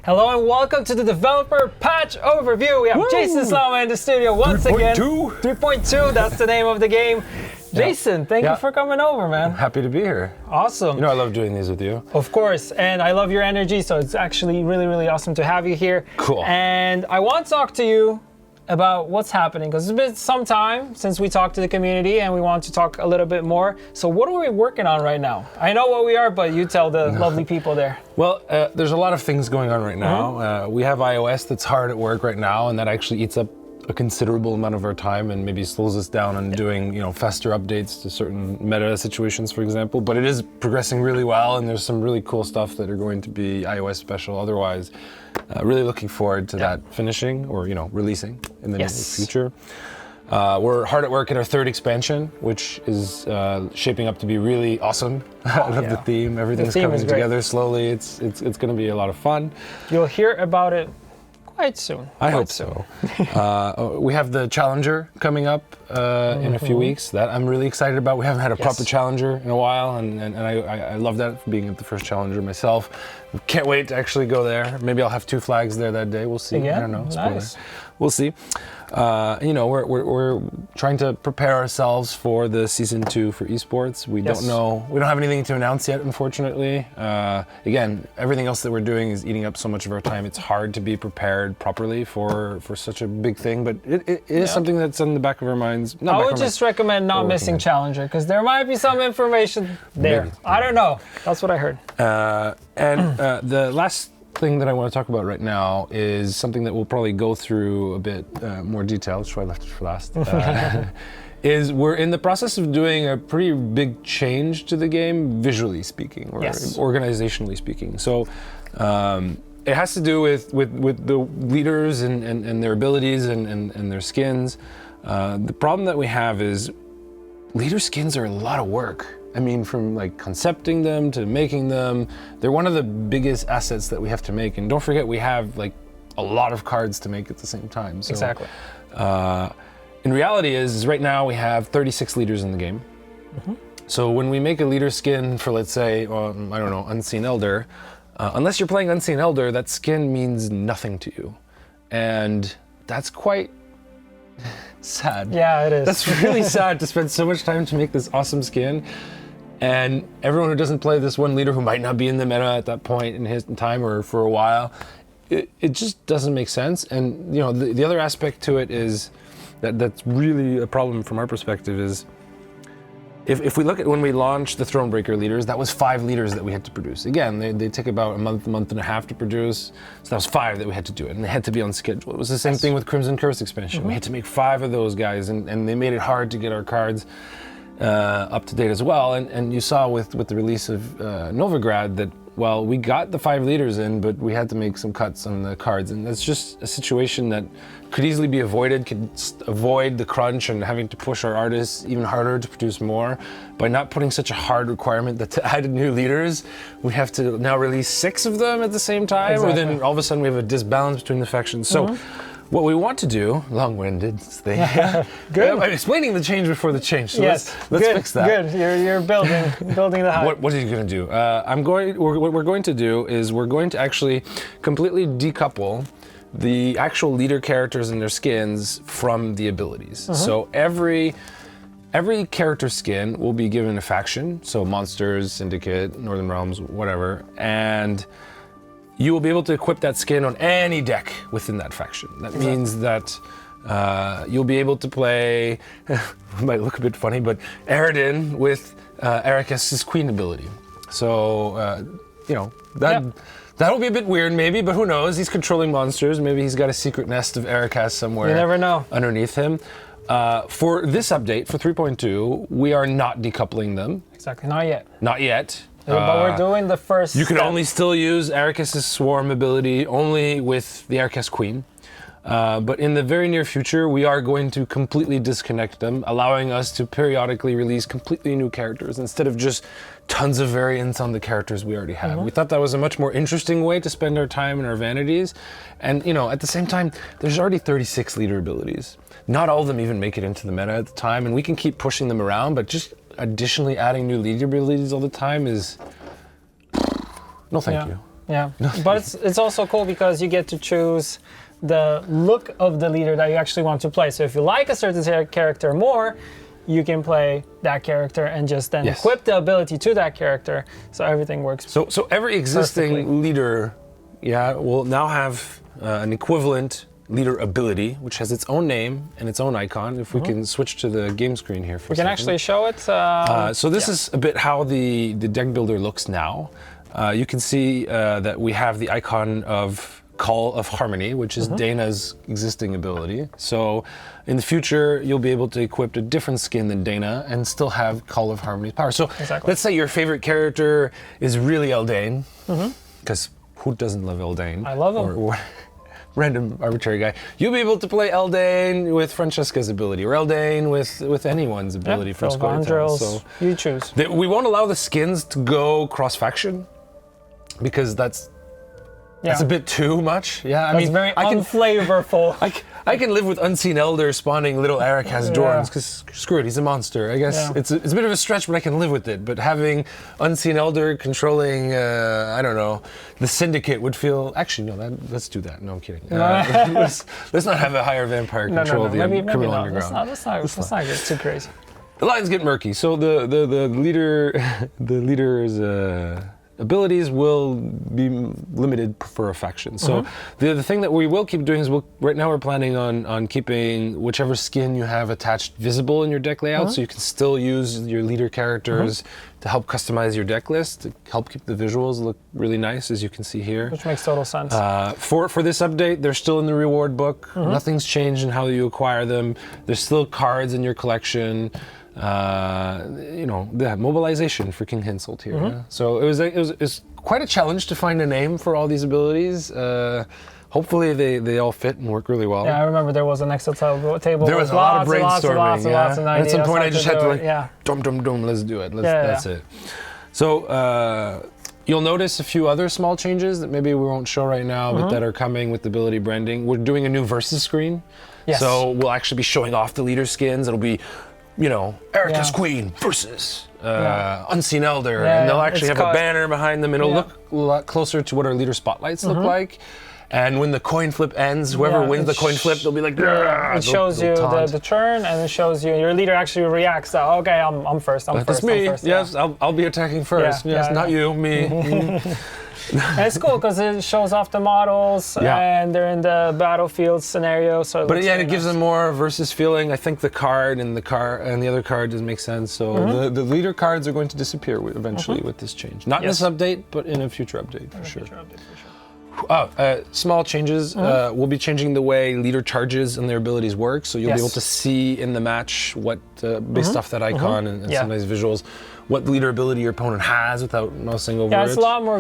Hello and welcome to the Developer Patch Overview. We have Jason Slama in the studio once again. 3.2, that's the name of the game. Jason, thank you for coming over, man. Happy to be here. Awesome. You know I love doing these with you. Of course, and I love your energy, so it's actually really awesome to have you here. Cool. And I want to talk to you about what's happening, because it's been some time since we talked to the community and we want to talk a little bit more. So what are we working on right now? I know what we are, but you tell the lovely people there. Well, there's a lot of things going on right now. We have iOS that's hard at work right now, and that actually eats up a considerable amount of our time and maybe slows us down on doing, faster updates to certain meta situations, for example. But it is progressing really well, and there's some really cool stuff that are going to be iOS special otherwise. Really looking forward to that finishing or, releasing in the near future. We're hard at work in our third expansion, which is shaping up to be really awesome. I love the theme. Everything's coming together slowly. It's going to be a lot of fun. You'll hear about it quite soon. I hope so. We have the Challenger coming up in a few weeks that I'm really excited about. We haven't had a proper Challenger in a while, and I love that, being at the first Challenger myself. Can't wait to actually go there. Maybe I'll have 2 flags there that day. We'll see. I don't know. Nice. We'll see. We're trying to prepare ourselves for the season 2 for esports. We don't know. We don't have anything to announce yet, unfortunately. Again, everything else that we're doing is eating up so much of our time. It's hard to be prepared properly for such a big thing, but it is something that's in the back of our minds. I would just recommend not missing Challenger, because there might be some information there. Maybe. I don't know. That's what I heard. The last thing that I want to talk about right now is something that we'll probably go through a bit more detailed. That's why I left it for last. Is we're in the process of doing a pretty big change to the game, visually speaking, or organizationally speaking. So it has to do with the leaders and their abilities and their skins. The problem that we have is leader skins are a lot of work. I mean, from like concepting them to making them, they're one of the biggest assets that we have to make. And don't forget, we have like a lot of cards to make at the same time. So, exactly. In reality is right now we have 36 leaders in the game. So when we make a leader skin for, let's say, Unseen Elder, unless you're playing Unseen Elder, that skin means nothing to you. And that's quite sad. Yeah, it is. That's really sad to spend so much time to make this awesome skin. And everyone who doesn't play this one leader, who might not be in the meta at that point in his time or for a while, it just doesn't make sense. And the other aspect to it is that's really a problem from our perspective is if we look at when we launched the Thronebreaker leaders, that was 5 leaders that we had to produce. Again, they take about a month and a half to produce. So that was 5 that we had to do it, and they had to be on schedule. It was the same thing with Crimson Curse expansion. We had to make 5 of those guys, and they made it hard to get our cards up to date as well. And you saw with the release of Nilfgaard that, well, we got the 5 leaders in, but we had to make some cuts on the cards. And that's just a situation that could easily be avoided, could avoid the crunch and having to push our artists even harder to produce more by not putting such a hard requirement that to add new leaders, we have to now release 6 of them at the same time, or then all of a sudden we have a disbalance between the factions. So what we want to do, long-winded thing. Good. I'm explaining the change before the change, so let's fix that. Good. You're building the hype. What are you going to do? What we're going to do is we're going to actually completely decouple the actual leader characters and their skins from the abilities. So every character skin will be given a faction, so monsters, Syndicate, Northern Realms, whatever, and you will be able to equip that skin on any deck within that faction. That means that you'll be able to play, it might look a bit funny, but Eredin with Ericus's Queen ability. So, that'll be a bit weird maybe, but who knows? He's controlling monsters. Maybe he's got a secret nest of Ericus somewhere. You never know. Underneath him. For this update, for 3.2, we are not decoupling them. Exactly, not yet. Not yet. But we're doing the first You can step. only still use Ericus's Swarm ability only with the Ericus Queen. But in the very near future, we are going to completely disconnect them, allowing us to periodically release completely new characters instead of just tons of variants on the characters we already have. We thought that was a much more interesting way to spend our time and our vanities. And at the same time, there's already 36 leader abilities. Not all of them even make it into the meta at the time, and we can keep pushing them around, but just additionally adding new leader abilities all the time is no thank you. Yeah, but it's also cool because you get to choose the look of the leader that you actually want to play. So if you like a certain character more, you can play that character and just then equip the ability to that character, so everything works. So every existing perfectly. leader, will now have an equivalent leader ability, which has its own name and its own icon. If we can switch to the game screen here for a second. We can actually show it. So this is a bit how the deck builder looks now. You can see that we have the icon of Call of Harmony, which is Dana's existing ability. So in the future, you'll be able to equip a different skin than Dana and still have Call of Harmony's power. So let's say your favorite character is really Eldain, because who doesn't love Eldain? I love him. Or random arbitrary guy. You'll be able to play Eldain with Francesca's ability, or Eldain with anyone's ability from Scoia'tael. So you choose. we won't allow the skins to go cross-faction, because that's a bit too much. Yeah, I mean, very unflavorful. I can live with Unseen Elder spawning little Arachaz Dorns, because screw it, he's a monster. I guess it's a bit of a stretch, but I can live with it. But having Unseen Elder controlling, I don't know, the Syndicate would feel. Actually, no, let's do that. No, I'm kidding. Let's not have a higher vampire control of the criminal underground. Let's not get too crazy. The lines get murky. So the leader's abilities will be limited per faction. So the thing that we will keep doing is right now we're planning on keeping whichever skin you have attached visible in your deck layout, so you can still use your leader characters to help customize your deck list, to help keep the visuals look really nice, as you can see here. Which makes total sense. For this update, they're still in the reward book. Nothing's changed in how you acquire them. There's still cards in your collection. The mobilization for King Hinsult here. Yeah? So it was quite a challenge to find a name for all these abilities. Hopefully they all fit and work really well. Yeah, I remember there was an Excel table. There was a lot of brainstorming. Lots of ideas. At some point I just had to dum, let's do it. That's it. So you'll notice a few other small changes that maybe we won't show right now, but that are coming with the ability branding. We're doing a new versus screen. Yes. So we'll actually be showing off the leader skins. It'll be Erica's Queen versus Unseen Elder, and they'll actually have a banner behind them, and it'll look a lot closer to what our leader spotlights look like. And when the coin flip ends, whoever wins the coin flip, they'll be like, it shows you the turn, and it shows you your leader actually reacts. Okay, I'm first. That's me. Yes, I'll be attacking first. Not you, me. And it's cool because it shows off the models and they're in the battlefield scenario. So it gives them more versus feeling. I think the card and the other card does make sense. So the leader cards are going to disappear eventually with this change. Not in this update, but in a future update for sure. Small changes. We'll be changing the way leader charges and their abilities work. So you'll be able to see in the match what, based off that icon and some nice visuals, what leader ability your opponent has without mousing over it. Yeah, it's a lot more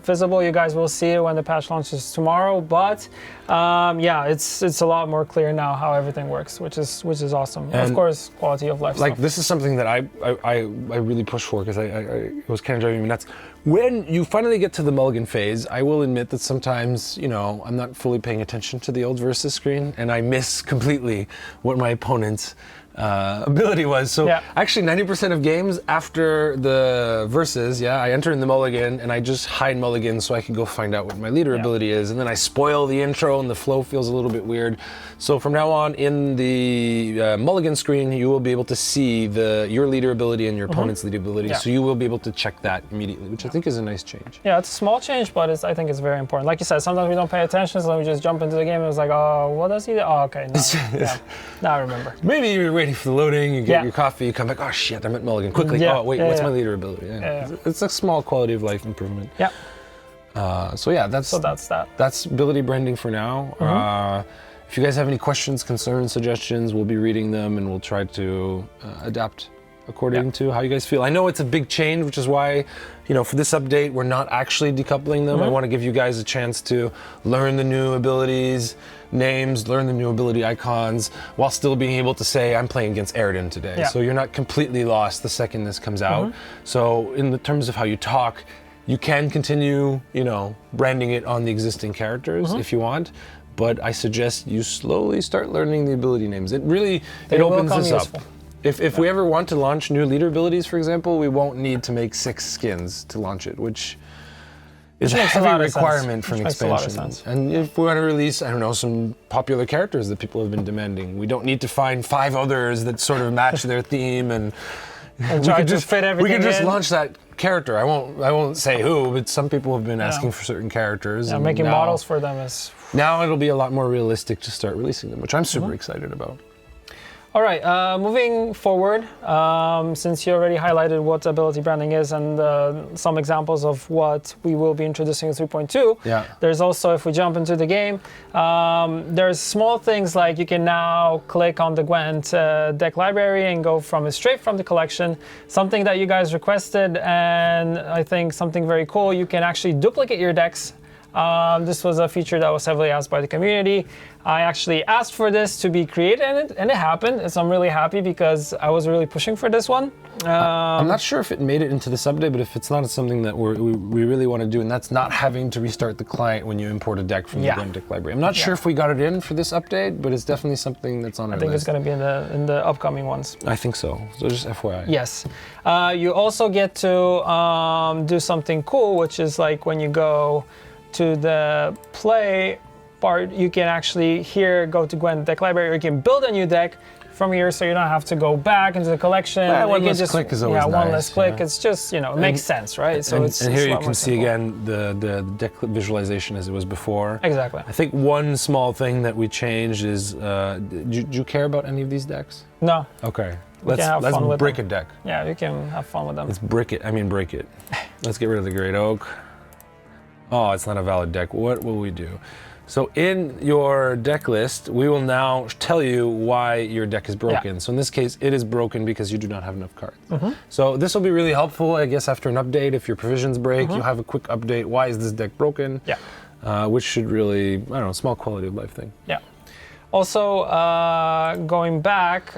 visible. You guys will see it when the patch launches tomorrow. But it's a lot more clear now how everything works, which is awesome. And of course, quality of life. This is something that I really push for, because it was kind of driving me nuts. When you finally get to the mulligan phase, I will admit that sometimes, I'm not fully paying attention to the old versus screen, and I miss completely what my opponent's ability was. So actually 90% of games after the versus, I enter in the mulligan and I just hide mulligan so I can go find out what my leader ability is, and then I spoil the intro and the flow feels a little bit weird. So from now on in the mulligan screen, you will be able to see your leader ability and your opponent's leader ability. So you will be able to check that immediately, which I think is a nice change. Yeah, it's a small change, but I think it's very important. Like you said, sometimes we don't pay attention, so we just jump into the game and it's like, oh, what does he do? Oh, okay, now I remember. Maybe you're waiting for the loading, you get your coffee, you come back, oh shit, I'm at mulligan. Quickly, what's my leader ability? It's a small quality of life improvement. Yeah. That's that. That's ability branding for now. If you guys have any questions, concerns, suggestions, we'll be reading them and we'll try to adapt according to how you guys feel. I know it's a big change, which is why, for this update, we're not actually decoupling them. I want to give you guys a chance to learn the new abilities, names, learn the new ability icons, while still being able to say, I'm playing against Aridin today. So you're not completely lost the second this comes out. So in the terms of how you talk, you can continue, branding it on the existing characters if you want. But I suggest you slowly start learning the ability names. It opens this up. If we ever want to launch new leader abilities, for example, we won't need to make 6 skins to launch it, which is a makes a heavy lot of sense. requirement for an Which makes a lot of expansion. sense. And if we want to release, I don't know, some popular characters that people have been demanding, we don't need to find 5 others that sort of match their theme and try to fit everything we can just in. launch that character. I won't say who, but some people have been asking for certain characters. Yeah, and making now, models for them is... Now it'll be a lot more realistic to start releasing them, which I'm super excited about. All right, moving forward, since you already highlighted what ability branding is and some examples of what we will be introducing in 3.2, there's also, if we jump into the game, there's small things like you can now click on the Gwent deck library and go straight from the collection, something that you guys requested, and I think something very cool, you can actually duplicate your decks. This was a feature that was heavily asked by the community. I actually asked for this to be created, and it happened. So I'm really happy because I was really pushing for this one. I'm not sure if it made it into this update, but if it's not something that we really want to do, and that's not having to restart the client when you import a deck from the Gwent deck library. I'm not sure if we got it in for this update, but it's definitely something that's on our list. I think it's going to be in the upcoming ones. I think so. So just FYI. Yes. You also get to do something cool, which is like when you go to the play part, you can actually go to Gwent deck library, or you can build a new deck from here, so you don't have to go back into the collection. One less click is always nice. One less click. It's just, it makes sense, right? So and here you can see again the deck visualization as it was before. Exactly. I think one small thing that we changed is, do you care about any of these decks? No. Okay. Let's brick a deck. Yeah, you can have fun with them. Let's break it. Let's get rid of the Great Oak. Oh, it's not a valid deck. What will we do? So in your deck list, we will now tell you why your deck is broken. Yeah. So in this case, it is broken because you do not have enough cards. So this will be really helpful, I guess, after an update. If your provisions break, you'll have a quick update. Why is this deck broken? Yeah. Which should really, I don't know, small quality of life thing. Yeah. Also, going back,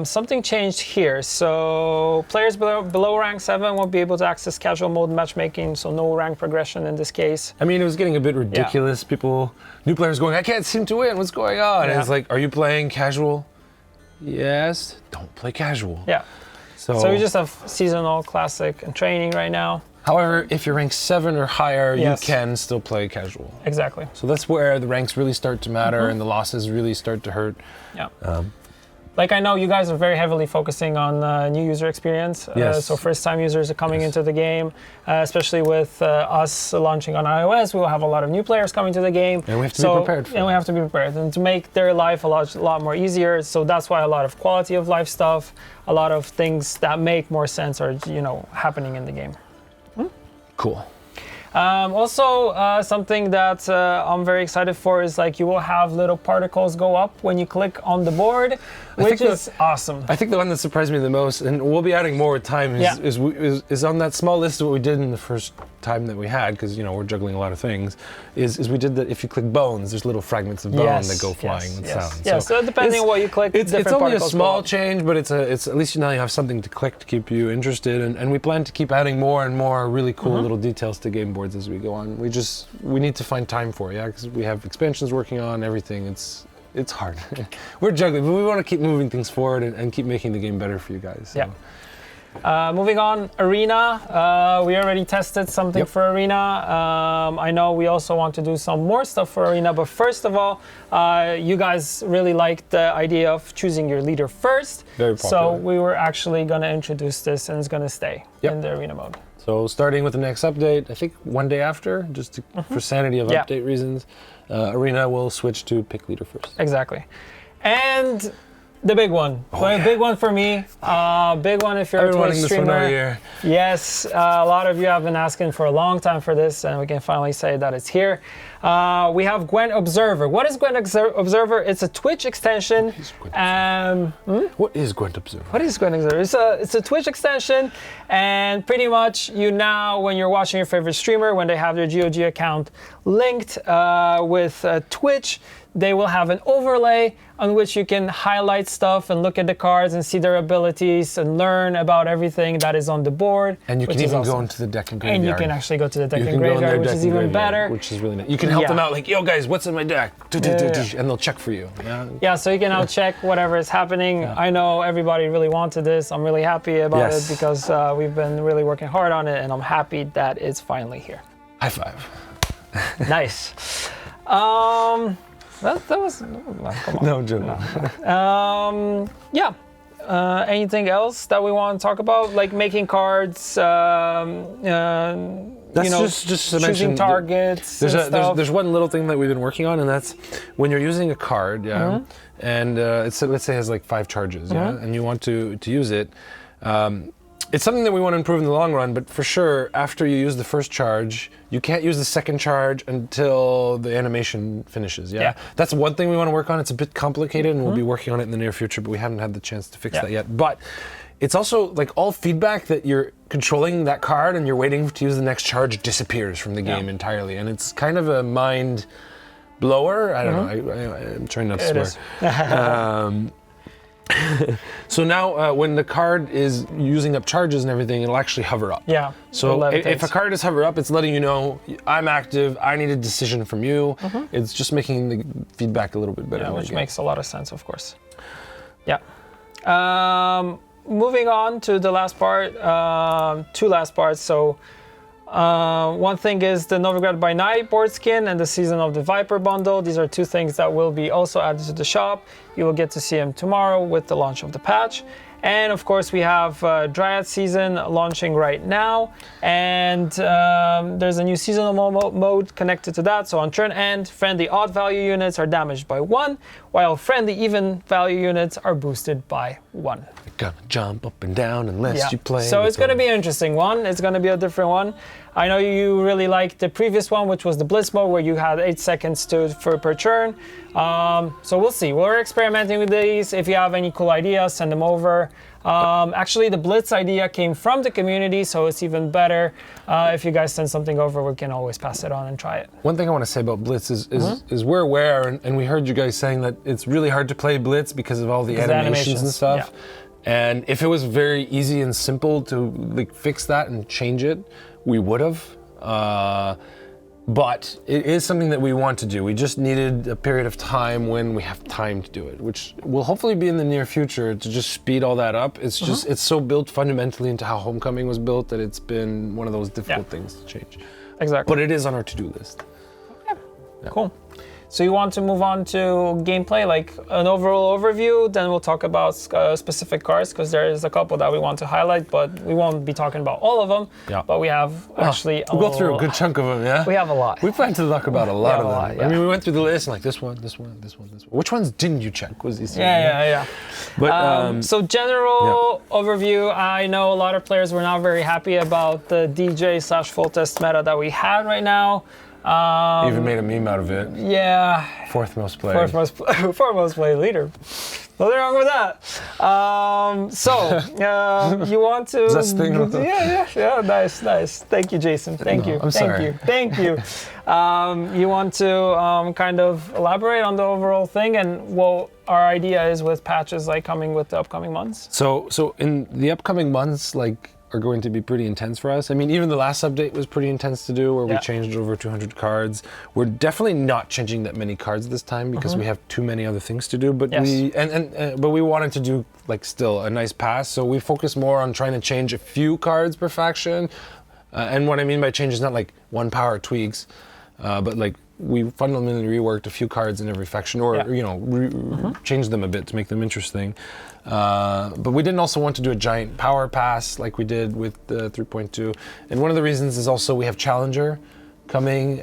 something changed here. So players below rank 7 won't be able to access casual mode matchmaking, so no rank progression in this case. I mean, it was getting a bit ridiculous. New players going, I can't seem to win, what's going on? And it's like, are you playing casual? Yes, don't play casual. Yeah. So we just have seasonal, classic, and training right now. However, if you're ranked 7 or higher, you can still play casual. Exactly. So that's where the ranks really start to matter and the losses really start to hurt. Yeah. Like I know you guys are very heavily focusing on new user experience. So first-time users are coming into the game, especially with us launching on iOS. We will have a lot of new players coming to the game. And we have to be prepared for that. And we have to be prepared and to make their life a lot more easier. So that's why a lot of quality of life stuff, a lot of things that make more sense are happening in the game. Cool. Also, something that I'm very excited for is like you will have little particles go up when you click on the board, which is awesome. I think the one that surprised me the most, and we'll be adding more with time, is on that small list of what we did in the first time that we had, because we're juggling a lot of things, is we did that if you click bones, there's little fragments of bone that go flying with sound. Yeah, so depending on what you click, it's only a small change, but it's at least now you have something to click to keep you interested, and we plan to keep adding more and more really cool little details to game boards as we go on. We need to find time for it, because we have expansions working on everything. It's hard. We're juggling, but we want to keep moving things forward and keep making the game better for you guys. So. Yeah. Moving on, Arena. We already tested something for Arena. I know we also want to do some more stuff for Arena, but first of all, you guys really liked the idea of choosing your leader first. Very popular. So we were actually going to introduce this, and it's going to stay in the Arena mode. So starting with the next update, I think one day after, just for sanity of update reasons, Arena will switch to pick leader first. Exactly. And the big one. Big one for me. Big one if you're a Twitch streamer. Yes, a lot of you have been asking for a long time for this, and we can finally say that it's here. We have Gwent Observer. What is Gwent Observer? It's a Twitch extension. What is Gwent Observer? What is Gwent Observer? It's a Twitch extension, and pretty much now, when you're watching your favorite streamer, when they have their GOG account linked with Twitch, they will have an overlay on which you can highlight stuff and look at the cards and see their abilities and learn about everything that is on the board. And you can even go into the deck and graveyard. And you can actually go to the deck and graveyard, which is even better. Which is really nice. You can help them out, like, yo guys, what's in my deck? And they'll check for you. Yeah, so you can now check whatever is happening. I know everybody really wanted this. I'm really happy about it because we've been really working hard on it, and I'm happy that it's finally here. High five. Nice. That was come on. No joke. Yeah. Anything else that we want to talk about, like making cards? That's just to choosing mention, targets. There's one little thing that we've been working on, and that's when you're using a card, and let's say it has like 5 charges, and you want to use it. It's something that we want to improve in the long run, but for sure, after you use the first charge, you can't use the second charge until the animation finishes. Yeah, that's one thing we want to work on. It's a bit complicated, and we'll be working on it in the near future, but we haven't had the chance to fix that yet. But it's also like all feedback that you're controlling that card and you're waiting to use the next charge disappears from the game entirely, and it's kind of a mind blower. I don't know. I'm trying not to swear. So now when the card is using up charges and everything, it'll actually hover up. Yeah. So if a card is hover up, it's letting you know I'm active, I need a decision from you. It's just making the feedback a little bit better. Yeah, which makes a lot of sense, of course. Yeah. Moving on to the last part, 2 last parts. So one thing is the Nilfgaard by Night board skin and the Season of the Viper bundle. These are 2 things that will be also added to the shop. You will get to see them tomorrow with the launch of the patch. And of course we have Dryad Season launching right now, and there's a new seasonal mode connected to that. So on turn end, friendly odd value units are damaged by 1, while friendly even value units are boosted by 1. You're gonna jump up and down unless you play. So it's going to be an interesting one. It's going to be a different one. I know you really liked the previous one, which was the Blitz mode, where you had 8 seconds per turn. So we'll see. We're experimenting with these. If you have any cool ideas, send them over. Actually, the Blitz idea came from the community, so it's even better. If you guys send something over, we can always pass it on and try it. One thing I want to say about Blitz is we're aware, and we heard you guys saying that it's really hard to play Blitz because of all the animations and stuff. Yeah. And if it was very easy and simple to like fix that and change it, we would have. But it is something that we want to do. We just needed a period of time when we have time to do it, which will hopefully be in the near future to just speed all that up. It's just, it's so built fundamentally into how Homecoming was built that it's been one of those difficult things to change. Exactly. But it is on our to-do list. Okay. Yeah. Cool. So you want to move on to gameplay, like an overall overview, then we'll talk about specific cards, because there is a couple that we want to highlight, but we won't be talking about all of them. Yeah. But we have actually we'll go through a good chunk of them, yeah? We have a lot. We plan to talk about a lot of them. I mean, we went through the list and like this one. Which ones didn't you check? Was easy. Yeah. But so general overview, I know a lot of players were not very happy about the DJ/full test meta that we had right now. You even made a meme out of it. Yeah. 4th most played. 4th most played leader. Nothing wrong with that. You want to? Is that thing? Yeah. Nice. Thank you, Jason. Thank you. I'm sorry. Thank you. You want to kind of elaborate on the overall thing and what our idea is with patches like coming with the upcoming months? So in the upcoming months, like, are going to be pretty intense for us. I mean, even the last update was pretty intense to do, where we changed over 200 cards. We're definitely not changing that many cards this time because we have too many other things to do. But we wanted to do like still a nice pass, so we focus more on trying to change a few cards per faction. And what I mean by change is not like 1 power tweaks, but like we fundamentally reworked a few cards in every faction, or changed them a bit to make them interesting. But we didn't also want to do a giant power pass like we did with the 3.2. And one of the reasons is also we have Challenger coming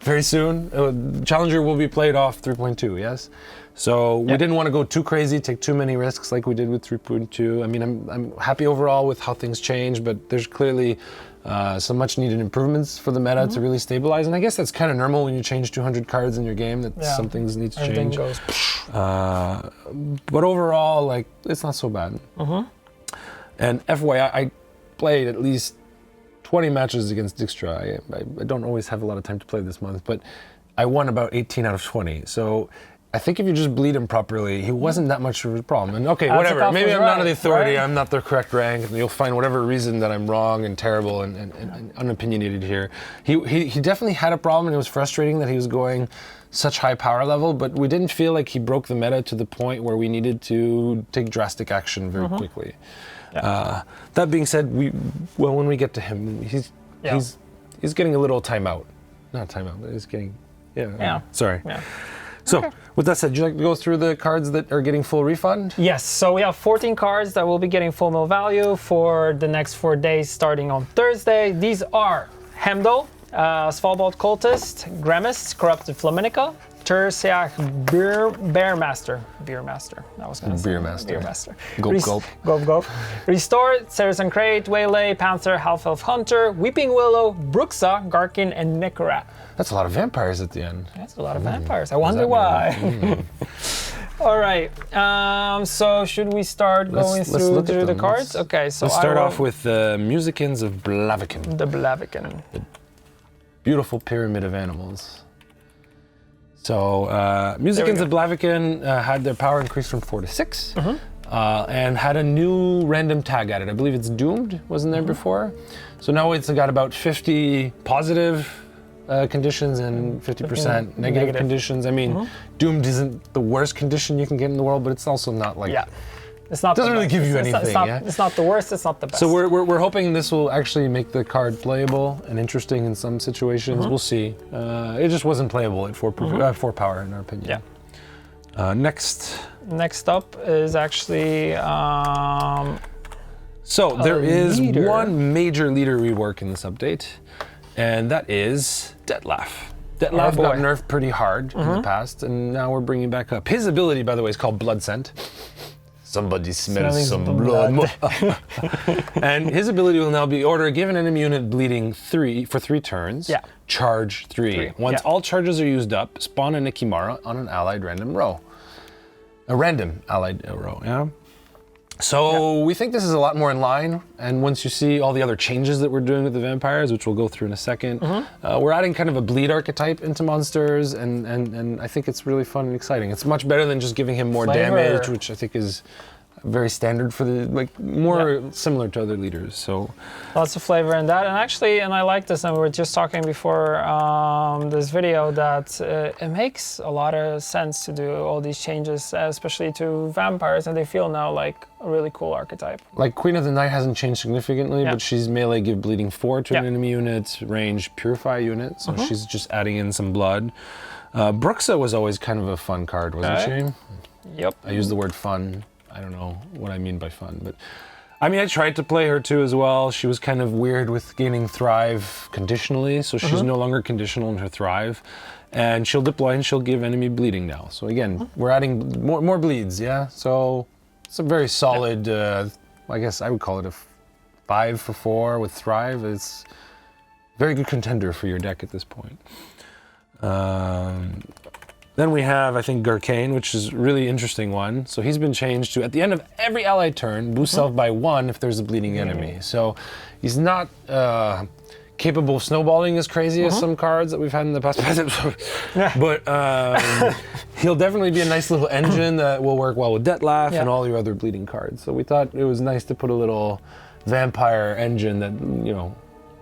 very soon. Challenger will be played off 3.2, yes? So we didn't want to go too crazy, take too many risks like we did with 3.2. I mean, I'm happy overall with how things change, but there's clearly some much needed improvements for the meta to really stabilize. And I guess that's kind of normal when you change 200 cards in your game, that some things need to change. Goes. But overall, like, it's not so bad. And FYI, I played at least 20 matches against Dijkstra. I don't always have a lot of time to play this month, but I won about 18 out of 20. So I think if you just bleed him properly, he wasn't that much of a problem. And okay, whatever. Maybe I'm not the authority. I'm not the correct rank. And you'll find whatever reason that I'm wrong and terrible and unopinionated here. He definitely had a problem, and it was frustrating that he was going such high power level. But we didn't feel like he broke the meta to the point where we needed to take drastic action very quickly. That being said, when we get to him, he's getting a little timeout. Not timeout, but he's getting, Yeah. Sorry. Yeah. So, Okay. with that said, would you like to go through the cards that are getting full refund? Yes, so we have 14 cards that will be getting full mill value for the next 4 days starting on Thursday. These are Heimdall, Svalbard Cultist, Grimmist, Corrupted Flaminica, Tersiach Beermaster. I was going to say Beermaster. Beermaster. Gulp, gulp. Gulp, gulp. Restore, Saracen Crate, Waylay, Panther, Half-Elf Hunter, Weeping Willow, Bruxa, Garkin, and Nikarat. That's a lot of vampires at the end. That's a lot of vampires. I wonder why. All right. So should we start going through the cards? Okay. So let's start off with the Musicians of Blaviken. the Blaviken. Beautiful pyramid of animals. So, Musicians of Blaviken had their power increased from 4 to 6, and had a new random tag added. I believe it's Doomed, wasn't there before? So now it's got about 50 positive conditions and 50% negative conditions. I mean, Doomed isn't the worst condition you can get in the world, but it's also not like... Yeah. It's not. Doesn't really give you anything. It's not the worst. It's not the best. So we're hoping this will actually make the card playable and interesting in some situations. We'll see. It just wasn't playable at 4 power in our opinion. Yeah. Next up is actually. So there is leader. one major leader rework in this update, and that is Detlaf. Detlaf got nerfed pretty hard in the past, and now we're bringing back up. His ability, by the way, is called Blood Scent. Somebody smells some blood. And his ability will now be order a given enemy unit bleeding 3 for 3 turns. Yeah. Charge 3. Once all charges are used up, spawn an Ikimara on an allied random row. A random allied row, yeah? So we think this is a lot more in line, and once you see all the other changes that we're doing with the vampires, which we'll go through in a second, we're adding kind of a bleed archetype into monsters, and I think it's really fun and exciting. It's much better than just giving him more damage, which I think is very standard for the, like, more similar to other leaders. So lots of flavor in that, and actually, and I like this, and we were just talking before this video that it makes a lot of sense to do all these changes, especially to vampires, and they feel now like a really cool archetype. Like Queen of the Night hasn't changed significantly, but she's melee give bleeding 4 to an enemy unit, range purify unit, so she's just adding in some blood. Bruxa was always kind of a fun card, wasn't she? Yep. I use the word fun. I don't know what I mean by fun, but I mean, I tried to play her too as well. She was kind of weird with gaining Thrive conditionally, so she's no longer conditional in her Thrive. And she'll deploy and she'll give enemy bleeding now. So again, we're adding more bleeds, yeah? So it's a very solid, I guess I would call it a 5 for 4 with Thrive. It's a very good contender for your deck at this point. Then we have, I think, Garkane, which is a really interesting one. So he's been changed to, at the end of every allied turn, boost self by 1 if there's a bleeding enemy. So he's not capable of snowballing as crazy as some cards that we've had in the past. But he'll definitely be a nice little engine that will work well with Detlaf and all your other bleeding cards. So we thought it was nice to put a little vampire engine that, you know,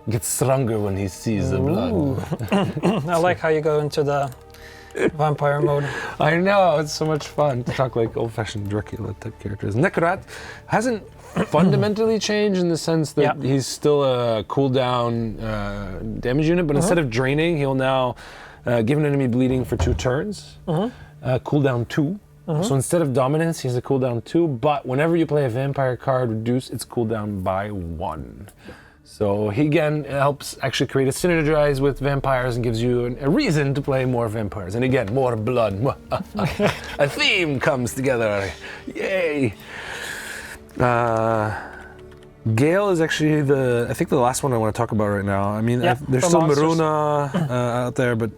gets stronger when he sees the blood. I like how you go into the vampire mode. I know, it's so much fun to talk like old-fashioned Dracula type characters. Nikarat hasn't fundamentally changed in the sense that he's still a cooldown damage unit, but instead of draining, he'll now give an enemy bleeding for 2 turns, cooldown 2. So instead of dominance, he's a cooldown 2, but whenever you play a vampire card, reduce its cooldown by 1. So he again helps actually create a synergize with vampires and gives you a reason to play more vampires. And again, more blood. A theme comes together. Yay! Gale is actually I think the last one I want to talk about right now. I mean, there's still Maruna out there, but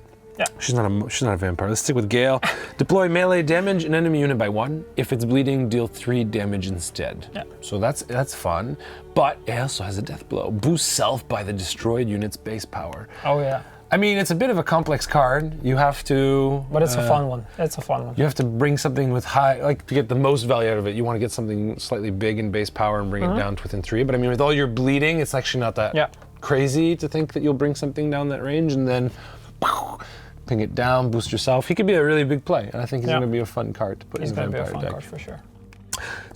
she's not a vampire. Let's stick with Gale. Deploy melee damage an enemy unit by 1. If it's bleeding, deal 3 damage instead. Yeah. So that's fun. But it also has a death blow. Boost self by the destroyed unit's base power. Oh yeah. I mean, it's a bit of a complex card. You have to... But it's a fun one. It's a fun one. You have to bring something with high... Like, to get the most value out of it, you want to get something slightly big in base power and bring it down to within 3. But I mean, with all your bleeding, it's actually not that crazy to think that you'll bring something down that range and then... ping it down, boost yourself. He could be a really big play, and I think he's going to be a fun card to put in the vampire deck. He's going to be a fun card for sure.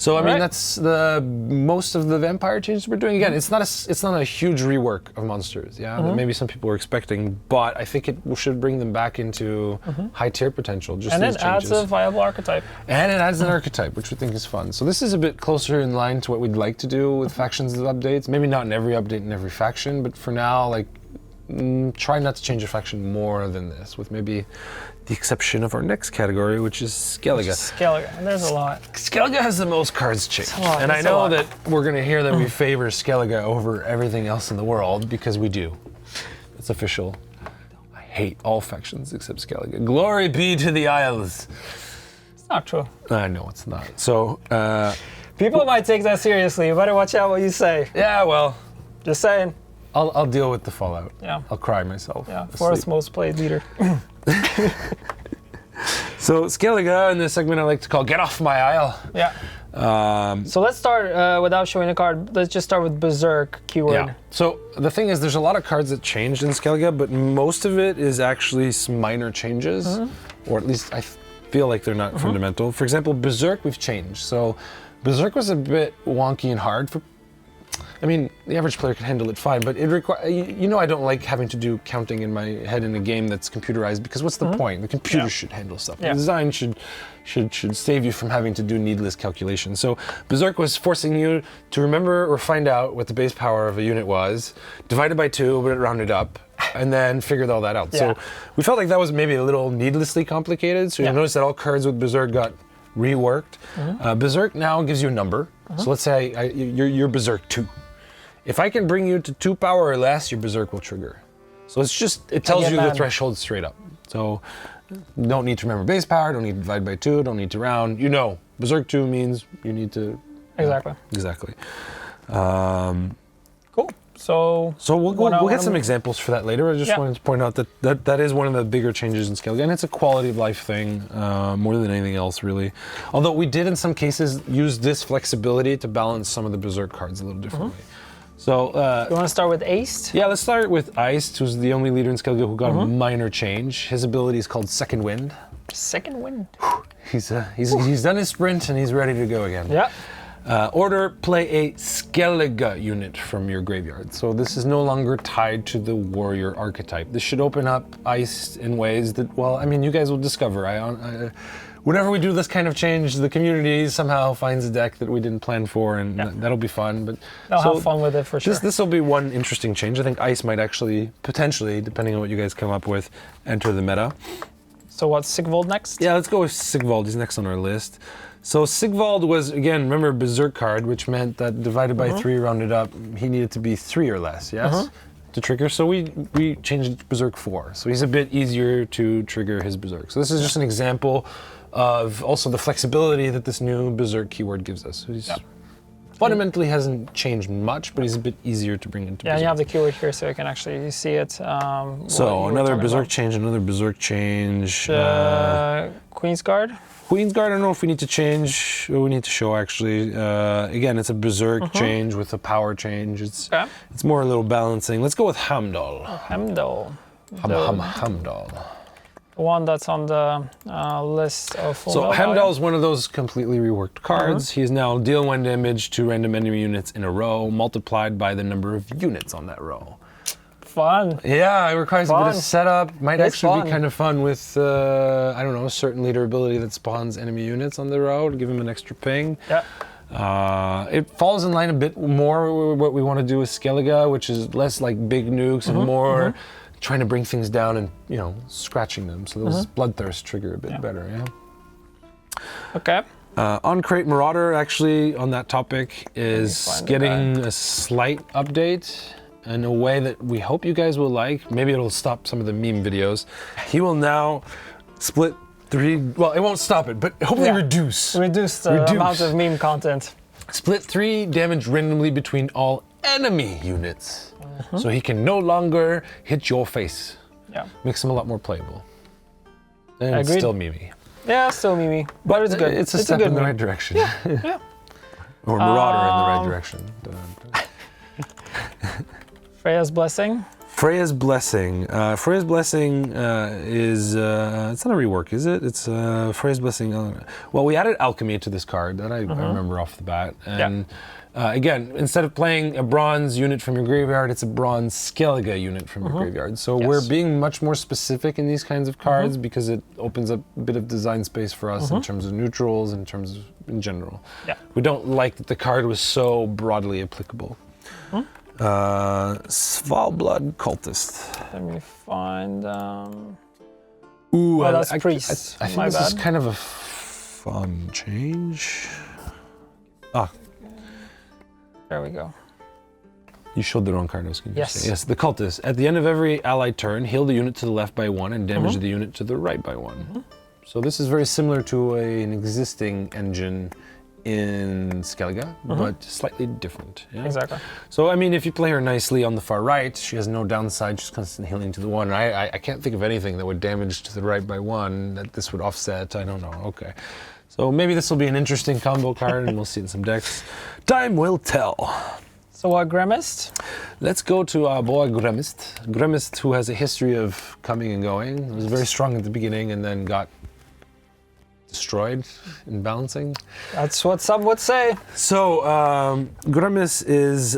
So I mean, Alright. that's the most of the vampire changes we're doing. Again, it's not a huge rework of monsters, yeah, that maybe some people were expecting, but I think it should bring them back into high tier potential. Just And these it adds changes. a viable archetype. And it adds an archetype, which we think is fun. So this is a bit closer in line to what we'd like to do with factions updates. Maybe not in every update in every faction, but for now, like, try not to change a faction more than this, with maybe the exception of our next category, which is Skellige. Skellige, and there's a lot. Skellige has the most cards changed. It's a lot, And I it's a know lot. that we're going to hear that we favor Skellige over everything else in the world, because we do. It's official. I hate all factions except Skellige. Glory be to the Isles. It's not true. I know it's not. So, People might take that seriously. You better watch out what you say. yeah, well, Just saying. I'll deal with the fallout. Yeah. I'll cry myself. Yeah, asleep. Forest most played leader. So Skellige, in this segment I like to call Get Off My Isle. Yeah. So let's start without showing a card. Let's just start with Berserk keyword. Yeah. So the thing is, there's a lot of cards that changed in Skellige, but most of it is actually some minor changes, or at least I feel like they're not fundamental. For example, Berserk we've changed. So Berserk was a bit wonky and hard for. I mean, the average player can handle it fine, but it requires. You know, I don't like having to do counting in my head in a game that's computerized, because what's the point? The computer should handle stuff. Yeah. The design should save you from having to do needless calculations. So Berserk was forcing you to remember or find out what the base power of a unit was, divided by 2, but it rounded up, and then figured all that out. Yeah. So we felt like that was maybe a little needlessly complicated. So you'll notice that all cards with Berserk got reworked. Berserk now gives you a number. So let's say you're Berserk 2. If I can bring you to 2 power or less, your Berserk will trigger. So it tells get you the mad. threshold straight up. So don't need to remember base power, don't need to divide by 2, don't need to round. You know, Berserk 2 means you need to. Exactly. Exactly. Cool. So We'll get some examples for that later. I just wanted to point out that is one of the bigger changes in Skellige, and it's a quality of life thing more than anything else, really. Although we did in some cases use this flexibility to balance some of the Berserk cards a little differently. So you want to start with Aced? yeah, let's start with Iced, who's the only leader in Skellige who got a minor change. His ability is called Second Wind. Second wind. He's done his sprint and he's ready to go again. Yeah. Order, play a Skellige unit from your graveyard. So this is no longer tied to the warrior archetype. This should open up Ice in ways that, well, I mean, you guys will discover. Whenever we do this kind of change, the community somehow finds a deck that we didn't plan for, and that'll be fun. But They'll have fun with it for sure. This will be one interesting change. I think Ice might actually, potentially, depending on what you guys come up with, enter the meta. So what's Sigvald next? Yeah, let's go with Sigvald. He's next on our list. So Sigvald was, again, remember, Berserk card, which meant that divided by 3 rounded up, he needed to be 3 or less, yes? To trigger. So we changed it to Berserk 4. So he's a bit easier to trigger his Berserk. So this is just an example of also the flexibility that this new Berserk keyword gives us. So he's fundamentally hasn't changed much, but he's a bit easier to bring into Yeah, Berserk. you have the keyword here, so you can actually see it. So another another Berserk change. Queen's Guard. Queen's Guard, I don't know if we need to change, or we need to show actually. Again, it's a Berserk change with a power change. It's more a little balancing. Let's go with Hamdall. Heimdall. Hamdall. The one that's on the list of full So metal Hamdall value. is one of those completely reworked cards. He is now deal 1 damage to random enemy units in a row, multiplied by the number of units on that row. Fun. Yeah, it requires a bit of Fun. setup. Might It's actually fun. be kind of fun with, I don't know, a certain leader ability that spawns enemy units on the row to give him an extra ping. Yeah. It falls in line a bit more with what we want to do with Skellige, which is less like big nukes and more trying to bring things down and, you know, scratching them. So those Bloodthirst trigger a bit better, yeah? Okay. On Crate Marauder, actually, on that topic, is find the getting a slight update in a way that we hope you guys will like. Maybe it'll stop some of the meme videos. He will now split 3, well, it won't stop it, but hopefully reduce. Reduce the amount of meme content. Split 3 damage randomly between all enemy units. So he can no longer hit your face. Yeah. Makes him a lot more playable. And it's Agreed. still memey. Yeah, still meme. But it's good. It's a step good in the meme. right direction. Yeah. Or Marauder in the right direction. Freya's Blessing. Freya's Blessing. Freya's Blessing is it's not a rework, is it? It's Freya's Blessing. Well, we added alchemy to this card that I remember off the bat, and again, instead of playing a bronze unit from your graveyard, it's a bronze Skellige unit from your graveyard. So we're being much more specific in these kinds of cards because it opens up a bit of design space for us in terms of neutrals, in terms of in general. Yeah. We don't like that the card was so broadly applicable. Svalblood Cultist. Let me find. Ooh, that's priest. I think this is kind of a fun change. Ah. There we go. You showed the wrong card. I was going to say. Yes, the Cultist. At the end of every allied turn, heal the unit to the left by 1 and damage the unit to the right by 1. So this is very similar to an existing engine in Skellige, but slightly different. Yeah? Exactly. So, I mean, if you play her nicely on the far right, she has no downside, she's constant healing to the 1. I can't think of anything that would damage to the right by 1 that this would offset. I don't know. Okay. So maybe this will be an interesting combo card, and we'll see it in some decks. Time will tell. So what, Gremist? Let's go to our boy Gremist. Gremist, who has a history of coming and going. He was very strong at the beginning and then got destroyed in balancing. That's what some would say. So, Gremist is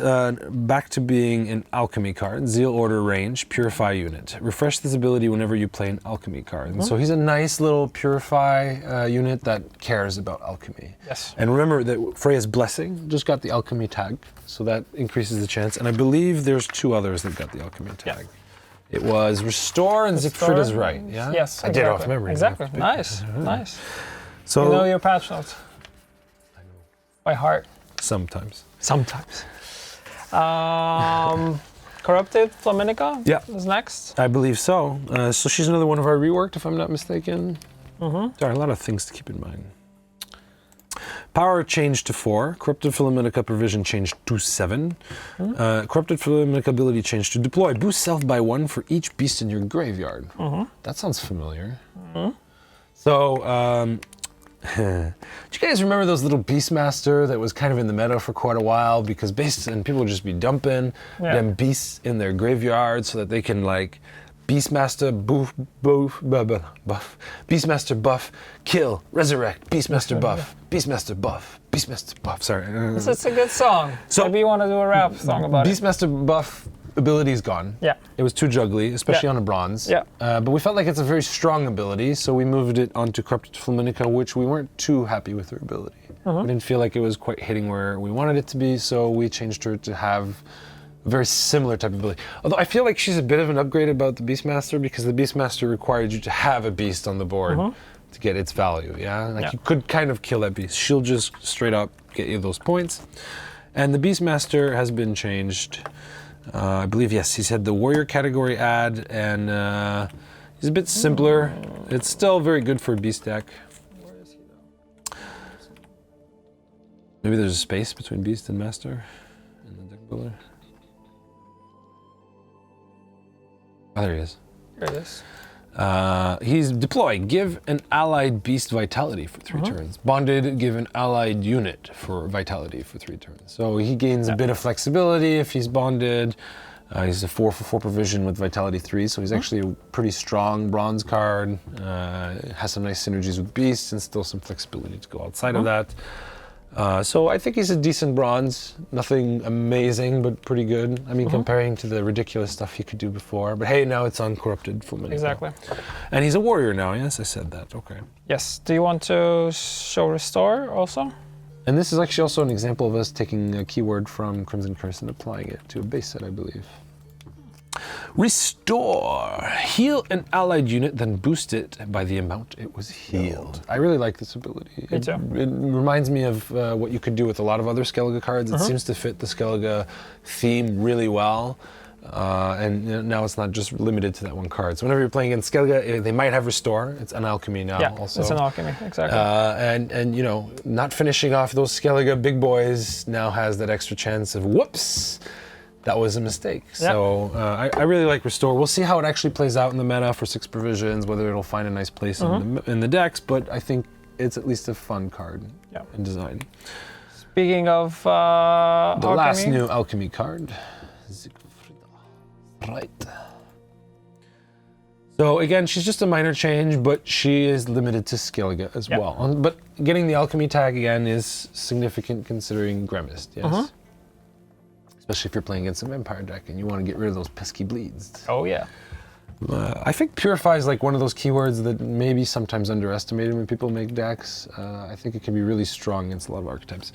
back to being an alchemy card. Zeal Order range, Purify unit. Refresh this ability whenever you play an alchemy card. And so he's a nice little Purify unit that cares about alchemy. Yes. And remember that Freya's Blessing just got the alchemy tag, so that increases the chance. And I believe there's 2 others that got the alchemy tag. Yeah. It was Restore and Siegfried Right, yeah? Yes, I did it off memory. Exactly, nice, nice. So, you know your patch notes? I know. By heart? Sometimes. Sometimes. Corrupted Flaminica is next? I believe so. So she's another one of our reworked, if I'm not mistaken. There are a lot of things to keep in mind. Power changed to 4. Corrupted Flaminica provision changed to 7. Corrupted Flaminica ability changed to deploy. Boost self by 1 for each beast in your graveyard. That sounds familiar. So, do you guys remember those little Beastmaster that was kind of in the meta for quite a while because people would just be dumping them beasts in their graveyard so that they can like Beastmaster buff, Beastmaster buff, kill, resurrect, Beastmaster buff, Beastmaster buff, Beastmaster buff. Sorry. It's a good song. So maybe you want to do a rap song about it. Beastmaster buff ability is gone. Yeah. It was too juggly, especially on a bronze. Yeah. But we felt like it's a very strong ability, so we moved it onto Corrupted Flaminica, which we weren't too happy with her ability. We didn't feel like it was quite hitting where we wanted it to be, so we changed her to have a very similar type of ability. Although I feel like she's a bit of an upgrade about the Beastmaster because the Beastmaster required you to have a beast on the board to get its value, Like you could kind of kill that beast. She'll just straight up get you those points. And the Beastmaster has been changed. I believe, yes, he's had the warrior category add, and he's a bit simpler. It's still very good for a beast deck. Where is he though? Maybe there's a space between beast and master in the deck builder. Oh, there he is. There it is. He's deploy. Give an allied beast vitality for 3 turns. Bonded, give an allied unit for vitality for 3 turns. So he gains a bit of flexibility if he's bonded. He's a 4/4 provision with vitality 3, so he's actually a pretty strong bronze card. Has some nice synergies with beasts and still some flexibility to go outside of that. So I think he's a decent bronze. Nothing amazing, but pretty good. I mean, comparing to the ridiculous stuff he could do before. But hey, now it's uncorrupted Flaminica. Exactly. And he's a warrior now, yes? I said that, okay. Yes. Do you want to show Restore also? And this is actually also an example of us taking a keyword from Crimson Curse and applying it to a base set, I believe. Restore. Heal an allied unit, then boost it by the amount it was healed. I really like this ability. Me too. It reminds me of what you could do with a lot of other Skellige cards. It seems to fit the Skellige theme really well. And now it's not just limited to that one card. So whenever you're playing against Skellige, they might have Restore. It's an alchemy now also. It's an alchemy, exactly. And you know, not finishing off those Skellige big boys now has that extra chance of whoops. That was a mistake. Yep. So I really like Restore. We'll see how it actually plays out in the meta for 6 provisions, whether it'll find a nice place in the decks, but I think it's at least a fun card in design. Speaking of the alchemy. last new alchemy card, Right. So again, she's just a minor change, but she is limited to Skellige as well. But getting the alchemy tag again is significant considering Gremist, yes? Especially if you're playing against a vampire deck and you want to get rid of those pesky bleeds. Oh yeah. I think Purify is like one of those keywords that maybe sometimes underestimated when people make decks. I think it can be really strong against a lot of archetypes.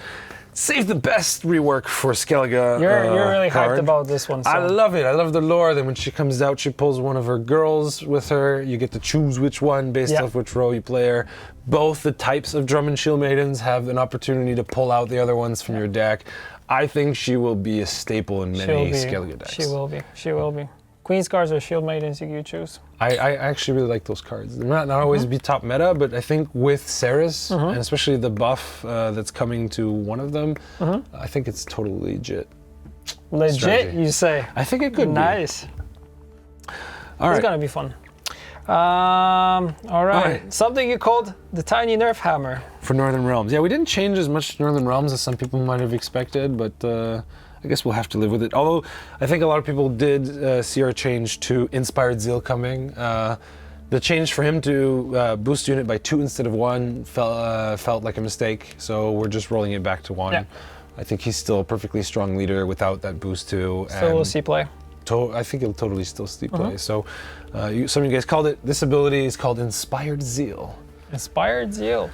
Save the best rework for Skellige. You're really card. hyped about this one. So. I love it. I love the lore. Then when she comes out, she pulls one of her girls with her. You get to choose which one based off which row you play her. Both the types of Drum and Shield Maidens have an opportunity to pull out the other ones from your deck. I think she will be a staple in many Skellige decks. She will be. She will be. Queen's cards or Shield Maidens, you choose. I actually really like those cards. They're not always be top meta, but I think with Ceres, and especially the buff that's coming to one of them, I think it's totally legit. Legit, strategy. you say? I think it could be. Nice. All right. It's gonna be fun. All right. Something you called the Tiny Nerf Hammer. For Northern Realms. Yeah, we didn't change as much to Northern Realms as some people might have expected, but I guess we'll have to live with it. Although I think a lot of people did see our change to Inspired Zeal coming. The change for him to boost unit by 2 instead of 1 felt like a mistake, so we're just rolling it back to 1. Yeah. I think he's still a perfectly strong leader without that boost 2. So we'll see play. I think he'll totally still see play. So some of you guys called it. This ability is called Inspired Zeal. Inspired Zeal.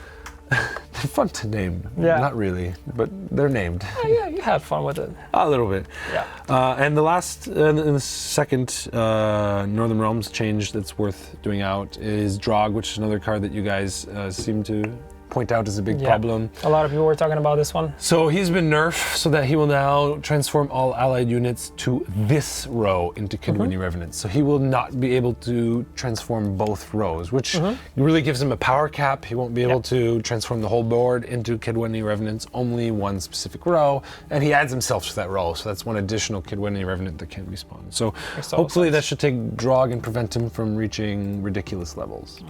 They're fun to name. Yeah. Not really, but they're named. Oh, yeah, you had fun with it. A little bit. Yeah. And the last, in the second Northern Realms change that's worth doing out is Drog, which is another card that you guys seem to point out as a big problem. A lot of people were talking about this one. So he's been nerfed so that he will now transform all allied units to this row into Kidwinny Revenants. So he will not be able to transform both rows, which really gives him a power cap. He won't be able to transform the whole board into Kidwinny Revenants, only one specific row, and he adds himself to that row. So that's one additional Kidwinny Revenant that can't respawn. So hopefully that should take Drog and prevent him from reaching ridiculous levels.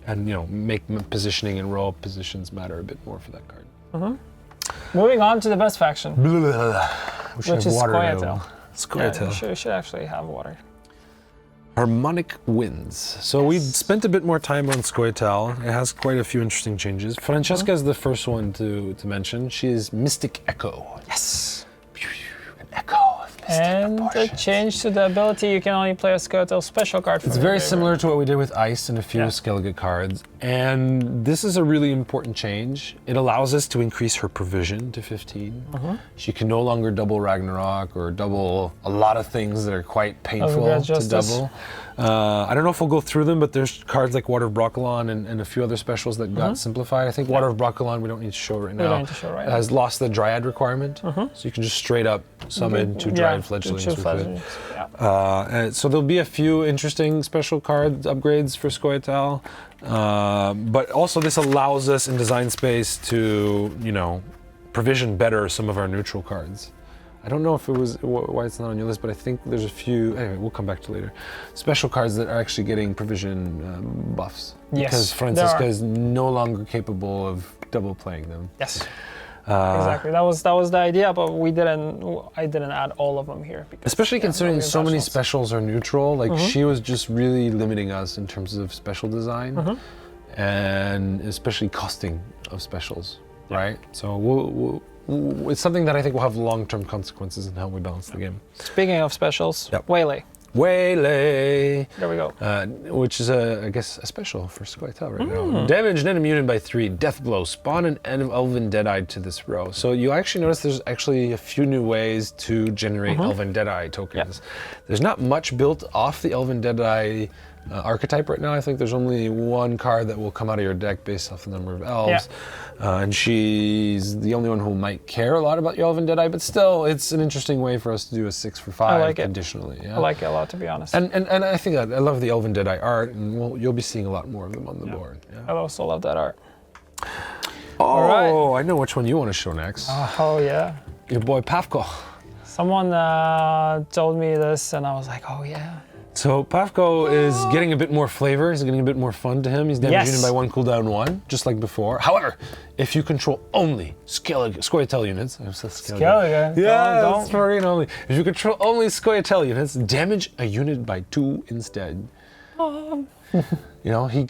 And make positioning and row positions matter a bit more for that card. Moving on to the best faction, which is Scoia'tael. Scoia'tael. Yeah, you should actually have water. Harmonic Winds. So we spent a bit more time on Scoia'tael. It has quite a few interesting changes. Francesca is the first one to mention. She is Mystic Echo. Yes. An echo. And a change to the ability, you can only play a Scoia'tael special card. It's very similar to what we did with Ice and a few Skellige cards. And this is a really important change. It allows us to increase her provision to 15. She can no longer double Ragnarok or double a lot of things that are quite painful to double. I don't know if we'll go through them, but there's cards like Water of Broccolon and a few other specials that got simplified. I think Water of Broccolon we don't need to show right now. We don't need to show right now. It has lost the Dryad requirement, so you can just straight up summon 2 Dryad fledglings with it. And so there'll be a few interesting special card upgrades for Scoia'tael, but also this allows us in design space to, provision better some of our neutral cards. I don't know if it was why it's not on your list, but I think there's a few. Anyway, we'll come back to later. Special cards that are actually getting provision buffs because Francesca is no longer capable of double playing them. Yes, exactly. That was the idea, but I didn't add all of them here. Because, especially considering so many specials are neutral. Like she was just really limiting us in terms of special design, and especially costing of specials. Right. So it's something that I think will have long-term consequences in how we balance the game. Speaking of specials, Waylay. Waylay. There we go. Which is, I guess, a special for Scoia'tael right now. Damage net immune by 3. Death blow. Spawn an Elven Deadeye to this row. So you actually notice there's actually a few new ways to generate Elven Deadeye tokens. There's not much built off the Elven Deadeye archetype right now. I think there's only one card that will come out of your deck based off the number of elves. And she's the only one who might care a lot about your Elven Deadeye, but still, it's an interesting way for us to do a 6 for 5 conditionally. I like it a lot, to be honest. And I think I love the Elven Deadeye art, and you'll be seeing a lot more of them on the board. I also love that art. Oh, I know which one you want to show next. Oh, yeah. Your boy Pavko. Someone told me this, and I was like, oh, yeah. So Pavko is getting a bit more flavor. He's getting a bit more fun to him. He's damage unit by 1 cooldown 1, just like before. However, if you control only Scoia'tael units, I'm so Skellige. Yeah, Don't. that's for only. If you control only Scoia'tael units, damage a unit by 2 instead. You know, he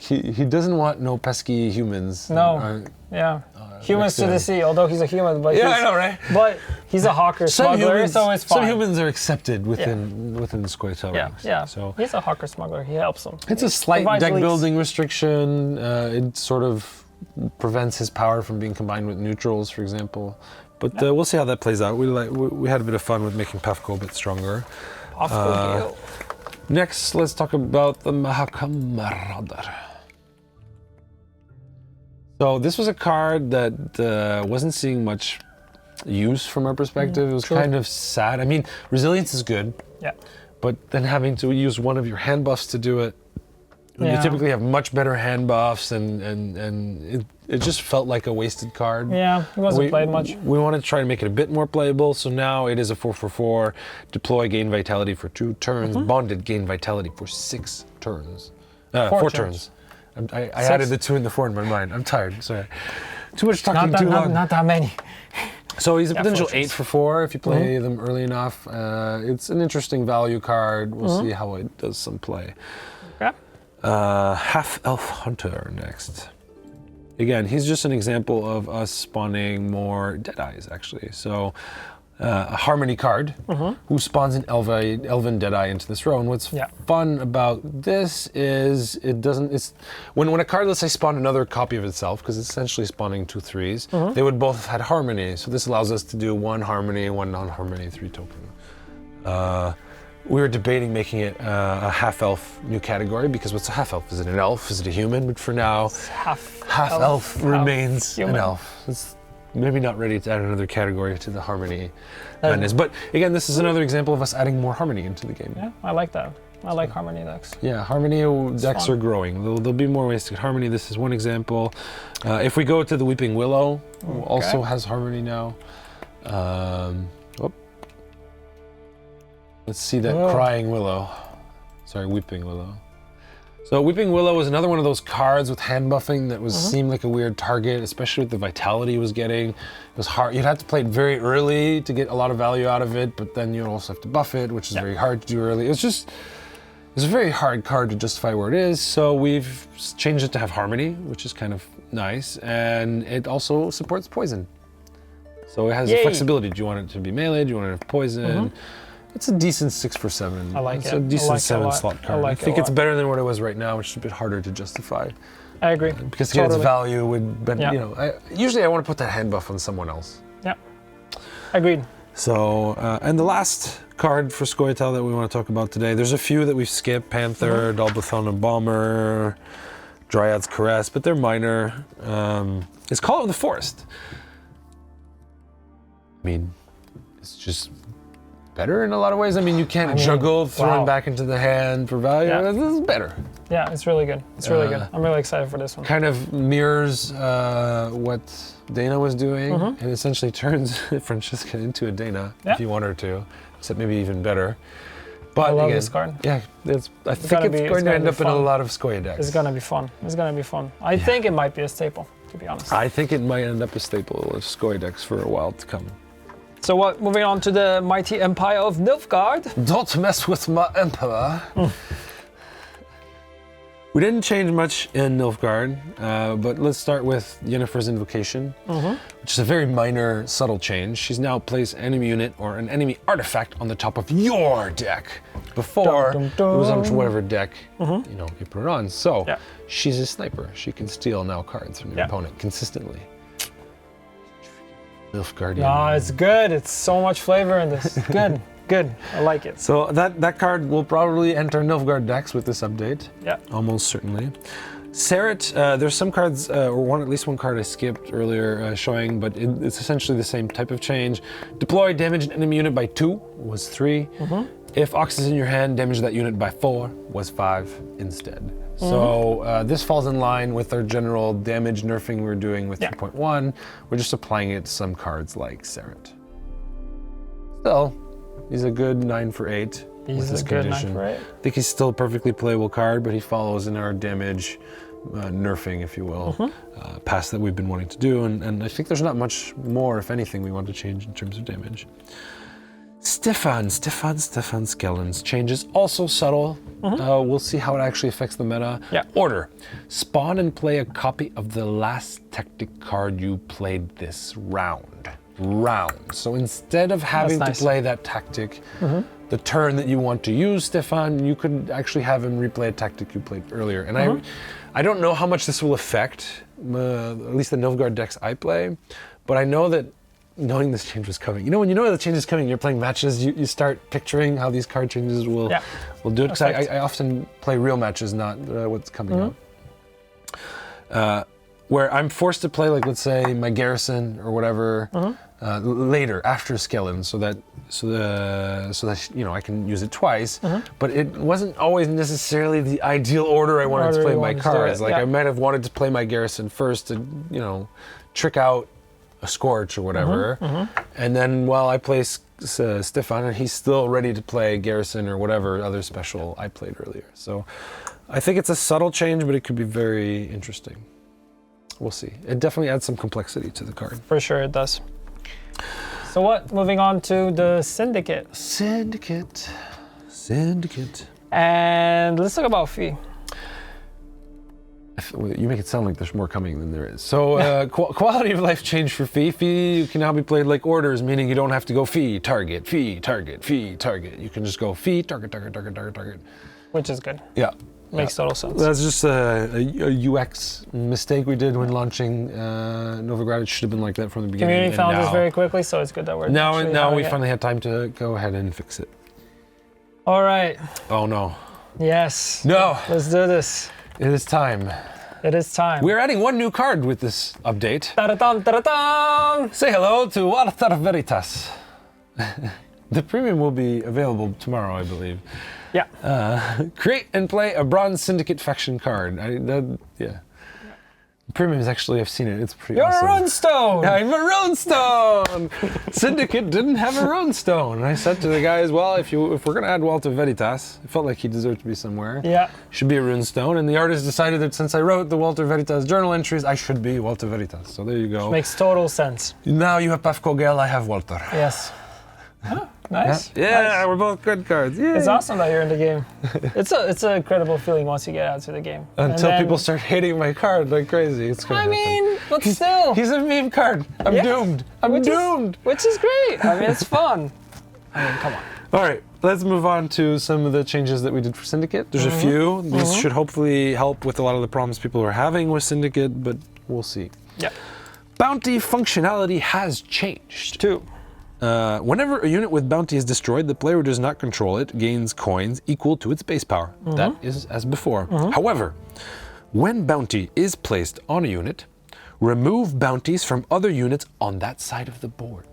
doesn't want no pesky humans. No. Yeah. Humans to the sea, although he's a human, but I know, right? But he's a hawker smuggler, so it's fine. Some humans are accepted within the Scoia'tael ranks. Yeah. So he's a hawker smuggler. He helps them. it's a slight deck building restriction. It sort of prevents his power from being combined with neutrals, for example. But we'll see how that plays out. We had a bit of fun with making Pavko a bit stronger. Next, let's talk about the Mahakam Marauder. So this was a card that wasn't seeing much use from our perspective. It was kind of sad. I mean, resilience is good. Yeah. But then having to use one of your hand buffs to do it, when you typically have much better hand buffs, and it just felt like a wasted card. Yeah, it wasn't played much. We wanted to try to make it a bit more playable, so now it is a 4/4/4. Deploy, gain vitality for 2 turns. Bonded, gain vitality for 6 turns. 4 turns. I added the 2 and the 4 in my mind. I'm tired, sorry. Too much talking, too long. Not that many. So he's a potential 8/4 if you play them early enough. It's an interesting value card. We'll see how it does some play. Okay. Half-Elf Hunter next. Again, he's just an example of us spawning more Deadeyes, actually. So a Harmony card who spawns an Elven Deadeye into this row. And what's fun about this is when a card, let's say, spawned another copy of itself, because it's essentially spawning 2 3s, they would both have had Harmony. So this allows us to do 1 Harmony, 1 non-Harmony, 3 token. We were debating making it a half-elf new category, because what's a half-elf? Is it an elf? Is it a human? But for now, half-elf remains an elf. It's maybe not ready to add another category to the Harmony madness. But again, this is another example of us adding more Harmony into the game. Yeah, I like that. I like Harmony decks. Yeah, Harmony decks are growing. There'll be more ways to get Harmony. This is one example. If we go to the Weeping Willow, who also has Harmony now. Let's see that Crying Willow. Sorry, Weeping Willow. So Weeping Willow was another one of those cards with hand buffing that seemed like a weird target, especially with the vitality it was getting. It was hard. You'd have to play it very early to get a lot of value out of it, but then you'd also have to buff it, which is very hard to do early. It's a very hard card to justify where it is, so we've changed it to have Harmony, which is kind of nice, and it also supports poison. So it has flexibility. Do you want it to be melee? Do you want it to have poison? It's a decent 6/7. I like it. It's a decent 7-slot card. I I think it's better than what it was right now, which is a bit harder to justify. I agree. Because to get its value would, usually I want to put that hand buff on someone else. Yeah, agreed. So, and the last card for Scoia'tael that we want to talk about today, there's a few that we've skipped: Panther, Dalbathona Bomber, Dryad's Caress, but they're minor. It's Call of the Forest. I mean, it's just better in a lot of ways. I mean, you can't juggle throwing back into the hand for value. Yeah. This is better. Yeah, it's really good. It's really good. I'm really excited for this one. Kind of mirrors what Dana was doing, and essentially turns Francesca into a Dana if you want her to, except maybe even better. But I love again, this card. Yeah, I think it's going to end up in a lot of Scoia decks. It's gonna be fun. It's gonna be fun. I think it might be a staple, to be honest. I think it might end up a staple of Scoia decks for a while to come. So what? Moving on to the mighty empire of Nilfgaard. Don't mess with my emperor. We didn't change much in Nilfgaard, but let's start with Yennefer's Invocation, which is a very minor, subtle change. She's now placed an enemy unit or an enemy artifact on the top of your deck. Before, it was on whatever deck you put it on. So she's a sniper. She can steal now cards from your opponent consistently. Nilfgaardian. No, it's good. It's so much flavor in this. Good, good. I like it. So that card will probably enter Nilfgaard decks with this update. Yeah. Almost certainly. Seret, there's some cards, or at least one card I skipped earlier showing, but it's essentially the same type of change. Deploy, damage an enemy unit by 2 was 3. If Ox is in your hand, damage that unit by 4 was 5 instead. So this falls in line with our general damage nerfing we're doing with 3.1. We're just applying it to some cards like Seret. Still, he's a good 9 for 8. with He's his a good knife, condition. right? I think he's still a perfectly playable card, but he follows in our damage nerfing, if you will, pass that we've been wanting to do. And I think there's not much more, if anything, we want to change in terms of damage. Stefan Skelling's change is also subtle. We'll see how it actually affects the meta. Yeah. Order. Spawn and play a copy of the last tactic card you played this round. So instead of having nice. to play that tactic, the turn that you want to use Stefan, you could actually have him replay a tactic you played earlier. And I don't know how much this will affect, at least the Nilfgaard decks I play, but I know that knowing this change was coming. You know, when you know the change is coming, you're playing matches, you start picturing how these card changes will do it. Because I often play real matches, not what's coming up. Where I'm forced to play, like, let's say, my garrison or whatever later, after Skellige, so that you know, I can use it twice. But it wasn't always necessarily the ideal order I wanted to play my cards. Like, I might have wanted to play my garrison first to, you know, trick out a Scorch or whatever, and then while I play Stefan, and he's still ready to play Garrison or whatever other special I played earlier. So I think it's a subtle change, but it could be very interesting. We'll see. It definitely adds some complexity to the card. For sure it does. So what? Moving on to the Syndicate. Syndicate. And let's talk about Fee. You make it sound like there's more coming than there is. So quality of life change for Fee. Fee can now be played like orders, meaning you don't have to go Fee, target, Fee, target, Fee, target. You can just go Fee, target. Which is good. Yeah. Makes total sense. That's just a UX mistake we did when launching Nilfgaard. It should have been like that from the beginning. Community found this very quickly, so it's good that we're Now we finally had time to go ahead and fix it. All right. Oh no. Yes. No. Let's do this. It is time. It is time. We're adding one new card with this update. Ta-da-dum, ta-da-dum! Say hello to Scoia'tael Veritas. The premium will be available tomorrow, I believe. Yeah. Create and play a Bronze Syndicate faction card. Yeah. Premium is actually, I've seen it. It's pretty You're awesome. a runestone! I'm a runestone! Syndicate didn't have a runestone. And I said to the guys, well, if we're going to add Walter Veritas, it felt like he deserved to be somewhere. Yeah. Should be a runestone. And the artist decided that since I wrote the Walter Veritas journal entries, I should be Walter Veritas. So there you go. Makes total sense. Now you have Pafkogel, I have Walter. Yes. Oh, nice. Yeah, Nice. we're both good cards. Yay. It's awesome that you're in the game. It's an incredible feeling once you get out to the game. Until people start hating my card like crazy. It's gonna happen. But still. He's a meme card. I'm doomed. I'm doomed. Which is great. I mean, it's fun. I mean, come on. All right, let's move on to some of the changes that we did for Syndicate. There's a few. These should hopefully help with a lot of the problems people are having with Syndicate, but we'll see. Yeah. Bounty functionality has changed. Two. Whenever a unit with bounty is destroyed, the player who does not control it gains coins equal to its base power. That is as before. However, when bounty is placed on a unit, remove bounties from other units on that side of the board.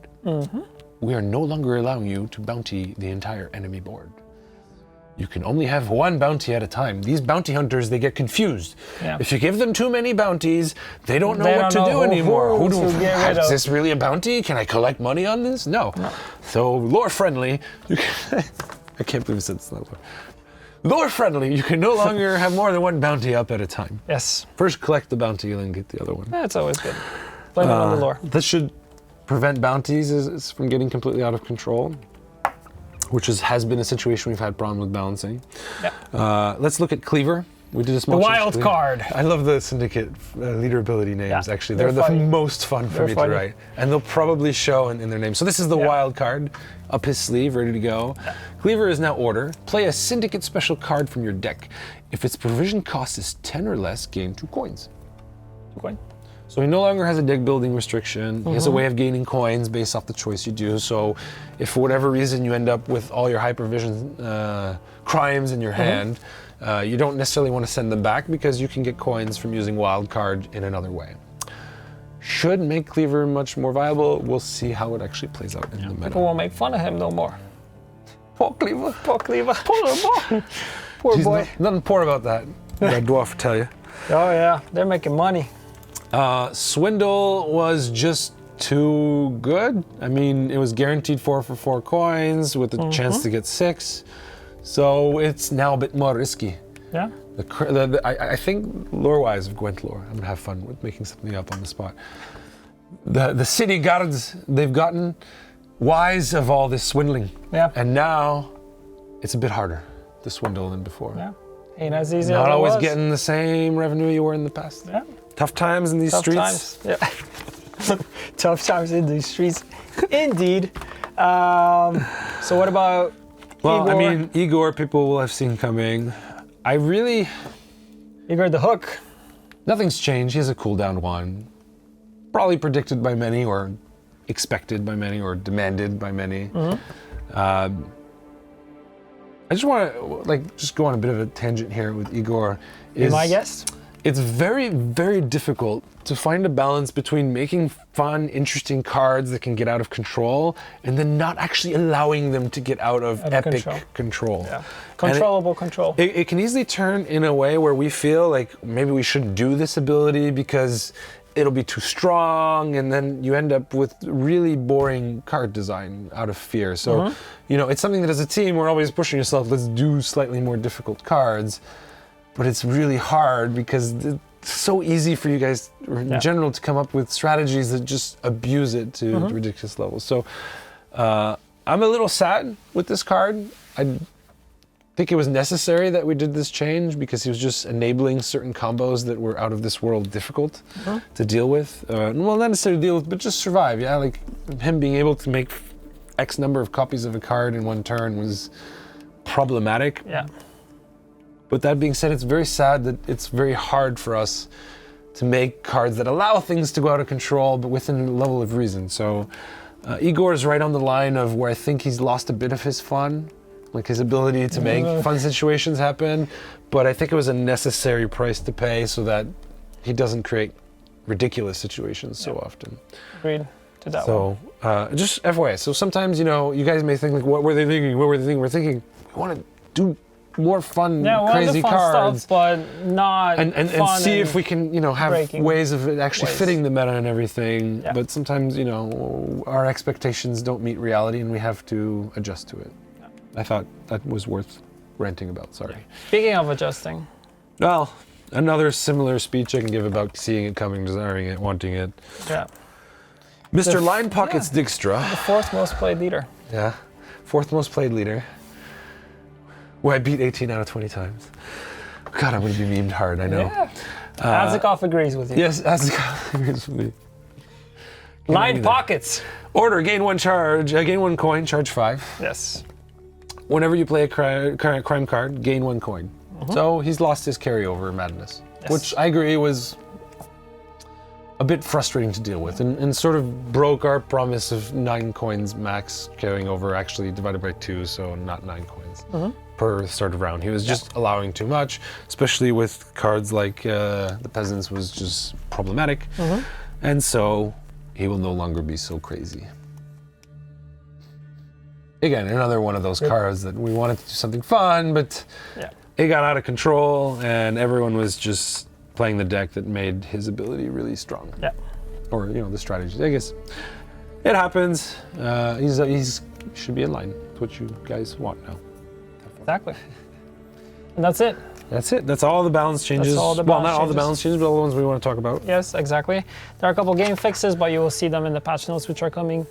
We are no longer allowing you to bounty the entire enemy board. You can only have one bounty at a time. These bounty hunters, they get confused. Yeah. If you give them too many bounties, they don't know what to do anymore. Is this really a bounty? Can I collect money on this? No. So lore friendly, you can, I can't believe I said it's that way. Lore friendly, you can no longer have more than one bounty up at a time. Yes. First collect the bounty and then get the other one. That's always good. Blame it on the lore. This should prevent bounties from getting completely out of control, which has been a situation we've had problems with balancing. Yeah. Let's look at Cleaver. We did a small The change to wild Cleaver. card. I love the Syndicate leader ability names, Yeah, actually. they're They're funny. the most fun for They're me funny. to write. And they'll probably show in their name. So this is the wild card, up his sleeve, ready to go. Yeah. Cleaver is now order. Play a Syndicate special card from your deck. If its provision cost is 10 or less, gain 2 coins. Okay. So he no longer has a deck building restriction. He has a way of gaining coins based off the choice you do. So if for whatever reason you end up with all your high provision crimes in your hand, you don't necessarily want to send them back because you can get coins from using wild card in another way. Should make Cleaver much more viable. We'll see how it actually plays out in the meta. People won't make fun of him no more. Poor Cleaver. Poor Cleaver. Poor boy. Nothing poor about that. That dwarf tell you. Oh yeah, they're making money. Swindle was just too good. I mean, it was guaranteed 4 for 4 coins with a chance to get 6. So it's now a bit more risky. Yeah. I think lore-wise of Gwent lore, I'm gonna have fun with making something up on the spot. The city guards, they've gotten wise of all this swindling. Yeah. And now it's a bit harder to swindle than before. Yeah. Ain't as easy Not as it always was. getting the same revenue you were in the past. Yeah. Tough times in these Tough streets. times. Yeah. Tough times in these streets. Indeed. So what about Well, Igor? I mean, Igor, people will have seen coming. Igor the Hook. Nothing's changed. He has a cooldown 1. Probably predicted by many, or expected by many, or demanded by many. I just want to just go on a bit of a tangent here with Igor. Be my guest. It's very, very difficult to find a balance between making fun, interesting cards that can get out of control, and then not actually allowing them to get out of epic control. Yeah. Controllable control. It can easily turn in a way where we feel like maybe we shouldn't do this ability because it'll be too strong, and then you end up with really boring card design out of fear. So, it's something that as a team, we're always pushing yourself, let's do slightly more difficult cards. But it's really hard because it's so easy for you guys in general to come up with strategies that just abuse it to ridiculous levels. So I'm a little sad with this card. I think it was necessary that we did this change because he was just enabling certain combos that were out of this world difficult to deal with. Well, not necessarily deal with, but just survive. Yeah, like him being able to make X number of copies of a card in one turn was problematic. Yeah. But that being said, it's very sad that it's very hard for us to make cards that allow things to go out of control, but within a level of reason. So Igor is right on the line of where I think he's lost a bit of his fun, like his ability to make fun situations happen. But I think it was a necessary price to pay so that he doesn't create ridiculous situations so often. Agreed to that one. So just FYI, so sometimes, you guys may think like, what were they thinking? What were they thinking? We're thinking, we want to do more fun, crazy fun cards, stuff, but not and fun see if we can, have ways of it actually fitting the meta and everything. Yeah. But sometimes, our expectations don't meet reality, and we have to adjust to it. Yeah. I thought that was worth ranting about. Sorry. Speaking of adjusting. Well, another similar speech I can give about seeing it coming, desiring it, wanting it. Yeah. Mr. Line Pockets Dijkstra. The 4th most played leader. Yeah. 4th most played leader. Where I beat 18 out of 20 times. God, I'm going to be memed hard, I know. Yeah. Azikov agrees with you. Yes, Azikov agrees with me. Line Pockets. Order, gain 1 charge, gain 1 coin, charge 5. Yes. Whenever you play a crime card, gain 1 coin. So he's lost his carryover madness, which I agree was a bit frustrating to deal with, and sort of broke our promise of 9 coins max carrying over, actually divided by 2, so not 9 coins. Per start of round. He was just allowing too much, especially with cards like the Peasants was just problematic. And so he will no longer be so crazy. Again, another one of those cards that we wanted to do something fun, but it got out of control and everyone was just playing the deck that made his ability really strong. Yeah. Or, the strategies. I guess it happens. He's should be in line with what you guys want now. Exactly. And that's it. That's it. That's all the balance changes. All the balance changes, but all the ones we want to talk about. Yes, exactly. There are a couple game fixes, but you will see them in the patch notes, which are coming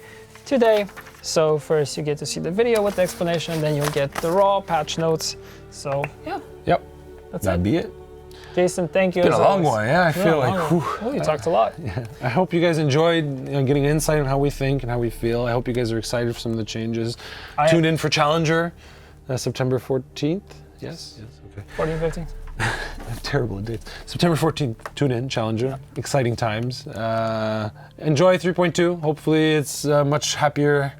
today. So first you get to see the video with the explanation, then you'll get the raw patch notes. So yeah. Yep. That'd be it. Jason, thank you. It's been a long one. Yeah, I feel like. You talked a lot. Yeah. I hope you guys enjoyed getting insight on how we think and how we feel. I hope you guys are excited for some of the changes. Tune in for Challenger. September 14th? Yes? Yes, okay. 14th, 15th. Terrible dates. September 14th, tune in, Challenger. Exciting times. Enjoy 3.2. Hopefully it's much happier,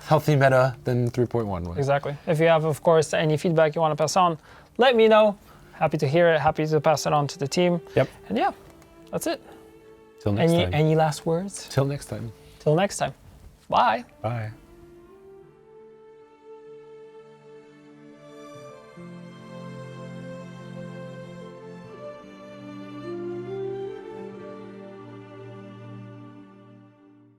healthy meta than 3.1 was. Exactly. If you have, of course, any feedback you want to pass on, let me know. Happy to hear it. Happy to pass it on to the team. Yep. And yeah, that's it. Till next time. Any last words? Till next time. Till next time. Bye. Bye.